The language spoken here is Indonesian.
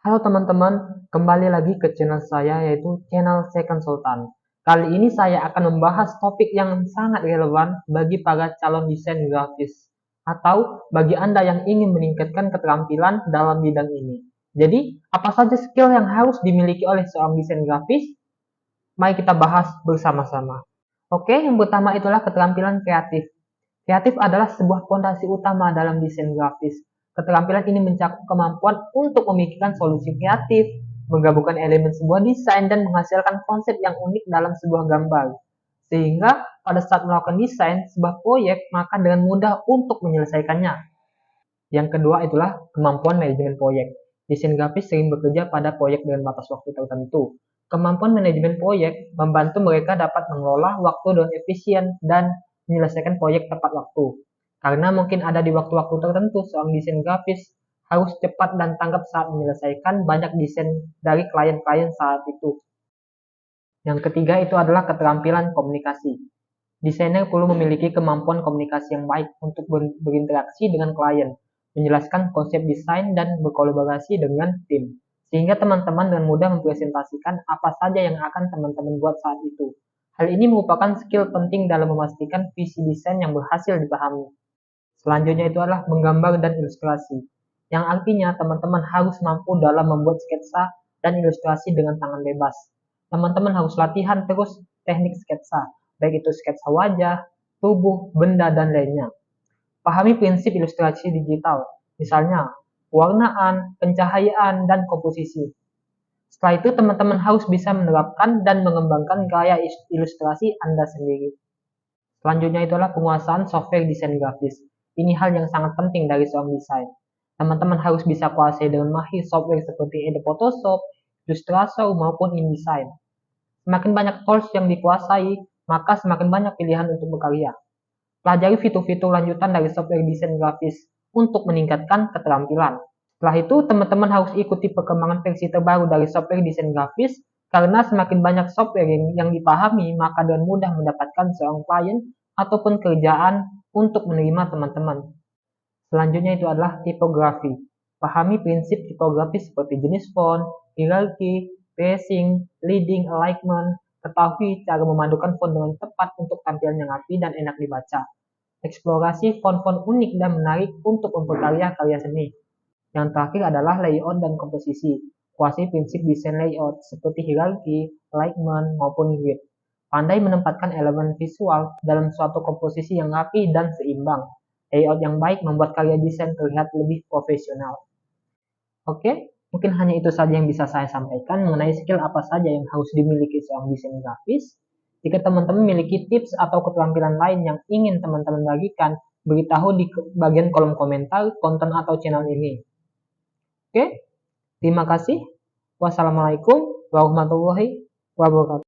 Halo teman-teman, kembali lagi ke channel saya yaitu channel Second Sultan. Kali ini saya akan membahas topik yang sangat relevan bagi para calon desain grafis atau bagi Anda yang ingin meningkatkan keterampilan dalam bidang ini. Jadi, apa saja skill yang harus dimiliki oleh seorang desain grafis? Mari kita bahas bersama-sama. Oke, yang pertama itulah keterampilan kreatif. Kreatif adalah sebuah fondasi utama dalam desain grafis. Keterampilan ini mencakup kemampuan untuk memikirkan solusi kreatif, menggabungkan elemen sebuah desain, dan menghasilkan konsep yang unik dalam sebuah gambar. Sehingga pada saat melakukan desain sebuah proyek, maka dengan mudah untuk menyelesaikannya. Yang kedua itulah kemampuan manajemen proyek. Desain grafis sering bekerja pada proyek dengan batas waktu tertentu. Kemampuan manajemen proyek membantu mereka dapat mengelola waktu dengan efisien dan menyelesaikan proyek tepat waktu. Karena mungkin ada di waktu-waktu tertentu, seorang desain grafis harus cepat dan tanggap saat menyelesaikan banyak desain dari klien-klien saat itu. Yang ketiga itu adalah keterampilan komunikasi. Desainer perlu memiliki kemampuan komunikasi yang baik untuk berinteraksi dengan klien, menjelaskan konsep desain, dan berkolaborasi dengan tim, sehingga teman-teman dengan mudah mempresentasikan apa saja yang akan teman-teman buat saat itu. Hal ini merupakan skill penting dalam memastikan visi desain yang berhasil dipahami. Selanjutnya itu adalah menggambar dan ilustrasi, yang artinya teman-teman harus mampu dalam membuat sketsa dan ilustrasi dengan tangan bebas. Teman-teman harus latihan terus teknik sketsa, baik itu sketsa wajah, tubuh, benda, dan lainnya. Pahami prinsip ilustrasi digital, misalnya pewarnaan, pencahayaan, dan komposisi. Setelah itu, teman-teman harus bisa menerapkan dan mengembangkan gaya ilustrasi Anda sendiri. Selanjutnya itulah penguasaan software desain grafis. Ini hal yang sangat penting dari seorang desain. Teman-teman harus bisa kuasai dengan mahir software seperti Adobe Photoshop, Illustrator, maupun InDesign. Semakin banyak tools yang dikuasai, maka semakin banyak pilihan untuk berkarya. Pelajari fitur-fitur lanjutan dari software desain grafis untuk meningkatkan keterampilan. Setelah itu, teman-teman harus ikuti perkembangan versi terbaru dari software desain grafis, karena semakin banyak software yang dipahami, maka dengan mudah mendapatkan seorang klien ataupun kerjaan untuk menerima teman-teman. Selanjutnya itu adalah tipografi. Pahami prinsip tipografi seperti jenis font, hierarki, spacing, leading, alignment. Ketahui cara memadukan font dengan tepat untuk tampilan yang rapi dan enak dibaca. Eksplorasi font-font unik dan menarik untuk memperkarya karya seni. Yang terakhir adalah layout dan komposisi. Kuasai prinsip desain layout seperti hierarki, alignment, maupun grid. Pandai menempatkan elemen visual dalam suatu komposisi yang rapi dan seimbang. Layout yang baik membuat karya desain terlihat lebih profesional. Oke, mungkin hanya itu saja yang bisa saya sampaikan mengenai skill apa saja yang harus dimiliki seorang desain grafis. Jika teman-teman memiliki tips atau keterampilan lain yang ingin teman-teman bagikan, beritahu di bagian kolom komentar konten atau channel ini. Oke, terima kasih. Wassalamualaikum warahmatullahi wabarakatuh.